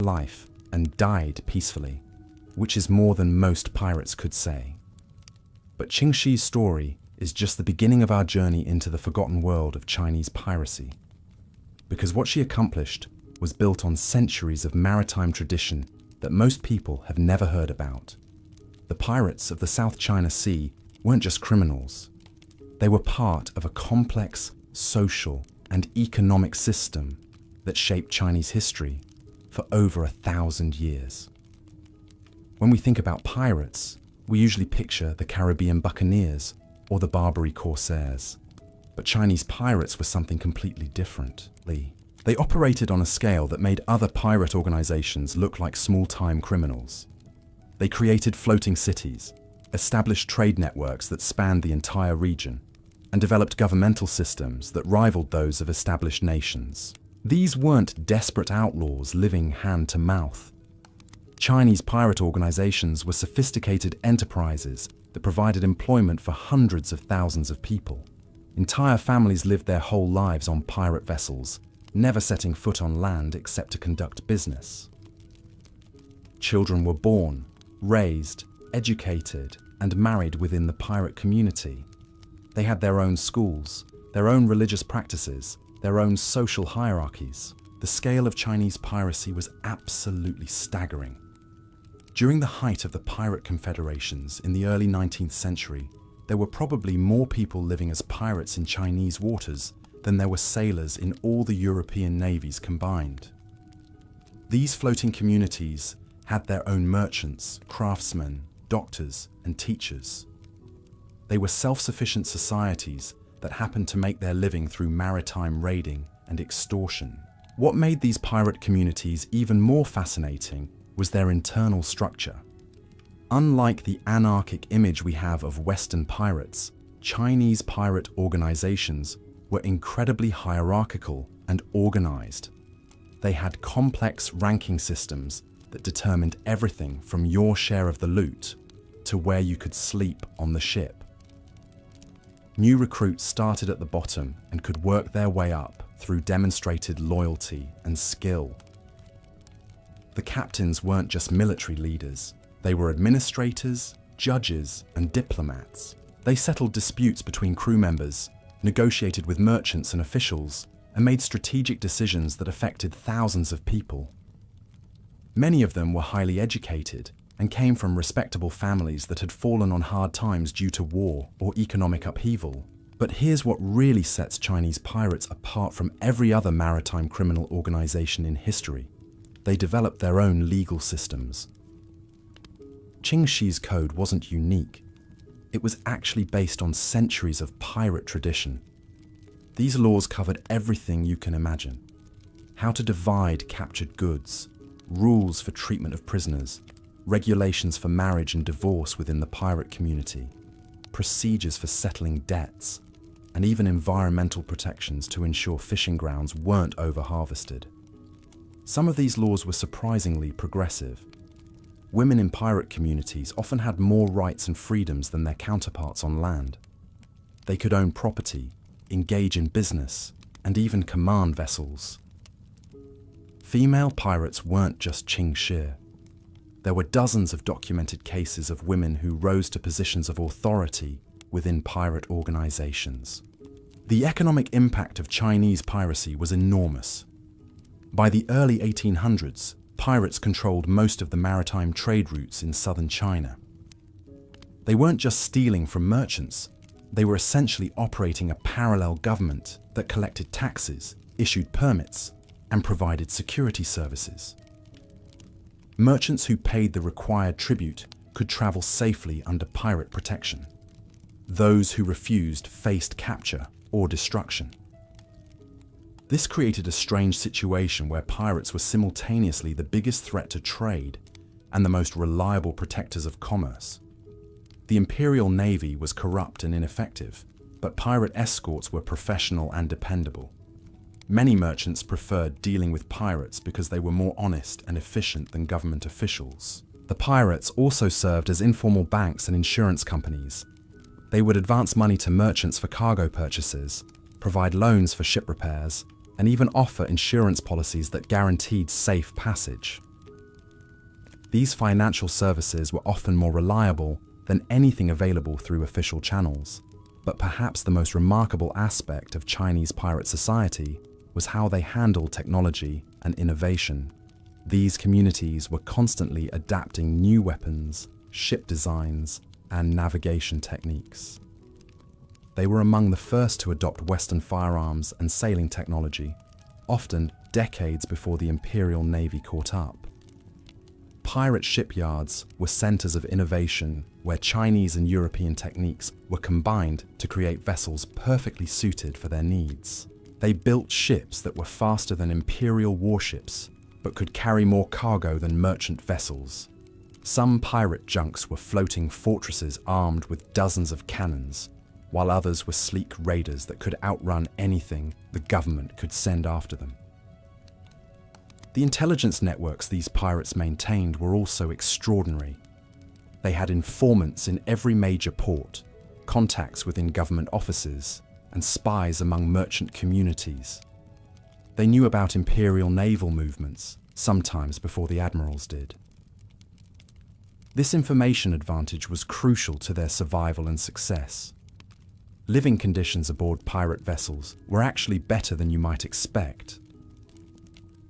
life and died peacefully, which is more than most pirates could say. But ChingShih's story is just the beginning of our journey into the forgotten world of Chinese piracy. Because what she accomplished was built on centuries of maritime tradition that most people have never heard about. The pirates of the South China Sea weren't just criminals. They were part of a complex social and economic system that shaped Chinese history for over 1,000 years. When we think about pirates, we usually picture the Caribbean buccaneers or the Barbary corsairs. But Chinese pirates were something completely different. They operated on a scale that made other pirate organizations look like small-time criminals. They created floating cities, established trade networks that spanned the entire region, and developed governmental systems that rivaled those of established nations. These weren't desperate outlaws living hand to mouth. Chinese pirate organizations were sophisticated enterprises that provided employment for hundreds of thousands of people. Entire families lived their whole lives on pirate vessels, never setting foot on land except to conduct business. Children were born, raised, educated, and married within the pirate community. They had their own schools, their own religious practices, their own social hierarchies. The scale of Chinese piracy was absolutely staggering. During the height of the pirate confederations in the early 19th century, there were probably more people living as pirates in Chinese waters than there were sailors in all the European navies combined. These floating communities had their own merchants, craftsmen, doctors, and teachers. They were self-sufficient societies that happened to make their living through maritime raiding and extortion. What made these pirate communities even more fascinating was their internal structure. Unlike the anarchic image we have of Western pirates, Chinese pirate organizations were incredibly hierarchical and organized. They had complex ranking systems that determined everything from your share of the loot to where you could sleep on the ship. New recruits started at the bottom and could work their way up through demonstrated loyalty and skill. The captains weren't just military leaders. They were administrators, judges, and diplomats. They settled disputes between crew members, negotiated with merchants and officials, and made strategic decisions that affected thousands of people. Many of them were highly educated and came from respectable families that had fallen on hard times due to war or economic upheaval. But here's what really sets Chinese pirates apart from every other maritime criminal organization in history. They developed their own legal systems. ChingShih's code wasn't unique. It was actually based on centuries of pirate tradition. These laws covered everything you can imagine. How to divide captured goods, rules for treatment of prisoners, regulations for marriage and divorce within the pirate community, procedures for settling debts, and even environmental protections to ensure fishing grounds weren't over-harvested. Some of these laws were surprisingly progressive. Women in pirate communities often had more rights and freedoms than their counterparts on land. They could own property, engage in business, and even command vessels. Female pirates weren't just ChingShih. There were dozens of documented cases of women who rose to positions of authority within pirate organizations. The economic impact of Chinese piracy was enormous. By the early 1800s, pirates controlled most of the maritime trade routes in southern China. They weren't just stealing from merchants, they were essentially operating a parallel government that collected taxes, issued permits, and provided security services. Merchants who paid the required tribute could travel safely under pirate protection. Those who refused faced capture or destruction. This created a strange situation where pirates were simultaneously the biggest threat to trade and the most reliable protectors of commerce. The Imperial Navy was corrupt and ineffective, but pirate escorts were professional and dependable. Many merchants preferred dealing with pirates because they were more honest and efficient than government officials. The pirates also served as informal banks and insurance companies. They would advance money to merchants for cargo purchases, provide loans for ship repairs, and even offer insurance policies that guaranteed safe passage. These financial services were often more reliable than anything available through official channels. But perhaps the most remarkable aspect of Chinese pirate society was how they handled technology and innovation. These communities were constantly adapting new weapons, ship designs, and navigation techniques. They were among the first to adopt Western firearms and sailing technology, often decades before the Imperial Navy caught up. Pirate shipyards were centers of innovation where Chinese and European techniques were combined to create vessels perfectly suited for their needs. They built ships that were faster than Imperial warships, but could carry more cargo than merchant vessels. Some pirate junks were floating fortresses armed with dozens of cannons, while others were sleek raiders that could outrun anything the government could send after them. The intelligence networks these pirates maintained were also extraordinary. They had informants in every major port, contacts within government offices, and spies among merchant communities. They knew about imperial naval movements, sometimes before the admirals did. This information advantage was crucial to their survival and success. Living conditions aboard pirate vessels were actually better than you might expect.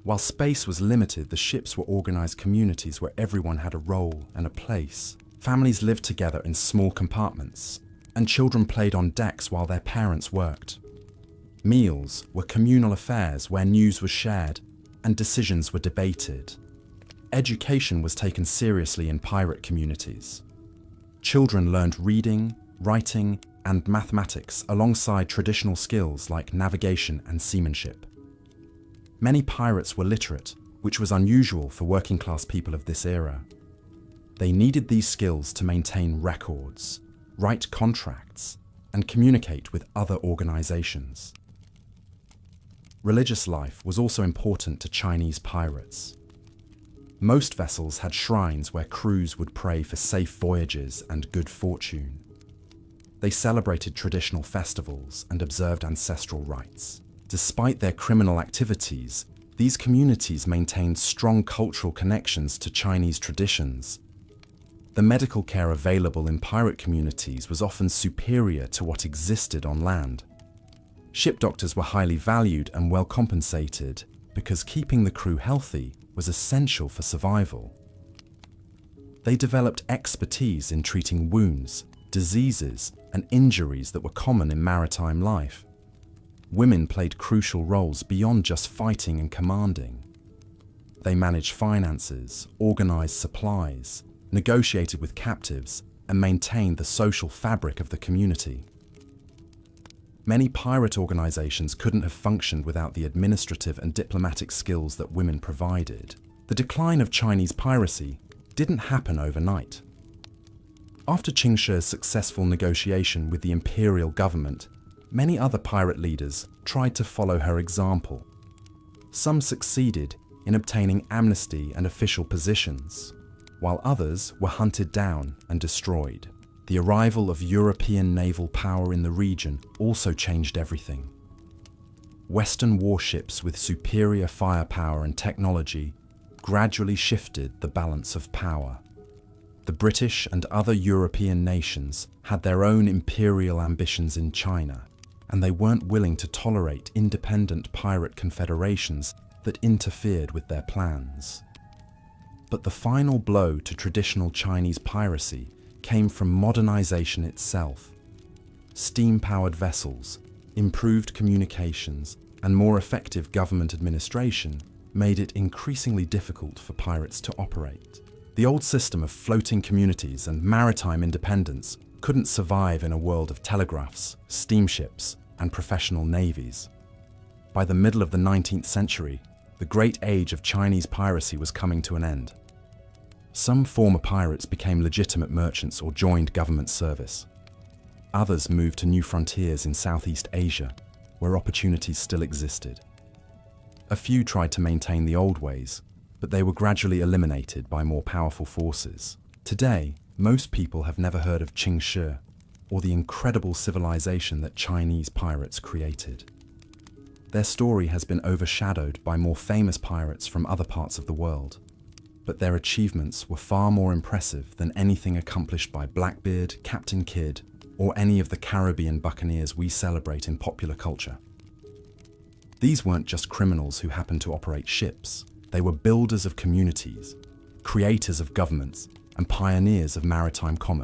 While space was limited, the ships were organized communities where everyone had a role and a place. Families lived together in small compartments, and children played on decks while their parents worked. Meals were communal affairs where news was shared and decisions were debated. Education was taken seriously in pirate communities. Children learned reading, writing, and mathematics alongside traditional skills like navigation and seamanship. Many pirates were literate, which was unusual for working-class people of this era. They needed these skills to maintain records, write contracts, and communicate with other organizations. Religious life was also important to Chinese pirates. Most vessels had shrines where crews would pray for safe voyages and good fortune. They celebrated traditional festivals and observed ancestral rites. Despite their criminal activities, these communities maintained strong cultural connections to Chinese traditions. The medical care available in pirate communities was often superior to what existed on land. Ship doctors were highly valued and well compensated because keeping the crew healthy was essential for survival. They developed expertise in treating wounds, diseases, and injuries that were common in maritime life. Women played crucial roles beyond just fighting and commanding. They managed finances, organized supplies, negotiated with captives, and maintained the social fabric of the community. Many pirate organizations couldn't have functioned without the administrative and diplomatic skills that women provided. The decline of Chinese piracy didn't happen overnight. After ChingShih's successful negotiation with the imperial government, many other pirate leaders tried to follow her example. Some succeeded in obtaining amnesty and official positions, while others were hunted down and destroyed. The arrival of European naval power in the region also changed everything. Western warships with superior firepower and technology gradually shifted the balance of power. The British and other European nations had their own imperial ambitions in China, and they weren't willing to tolerate independent pirate confederations that interfered with their plans. But the final blow to traditional Chinese piracy came from modernization itself. Steam-powered vessels, improved communications, and more effective government administration made it increasingly difficult for pirates to operate. The old system of floating communities and maritime independence couldn't survive in a world of telegraphs, steamships, and professional navies. By the middle of the 19th century, the great age of Chinese piracy was coming to an end. Some former pirates became legitimate merchants or joined government service. Others moved to new frontiers in Southeast Asia, where opportunities still existed. A few tried to maintain the old ways, but they were gradually eliminated by more powerful forces. Today, most people have never heard of ChingShih, or the incredible civilization that Chinese pirates created. Their story has been overshadowed by more famous pirates from other parts of the world. but their achievements were far more impressive than anything accomplished by Blackbeard, Captain Kidd, or any of the Caribbean buccaneers we celebrate in popular culture. These weren't just criminals who happened to operate ships. They were builders of communities, creators of governments, and pioneers of maritime commerce.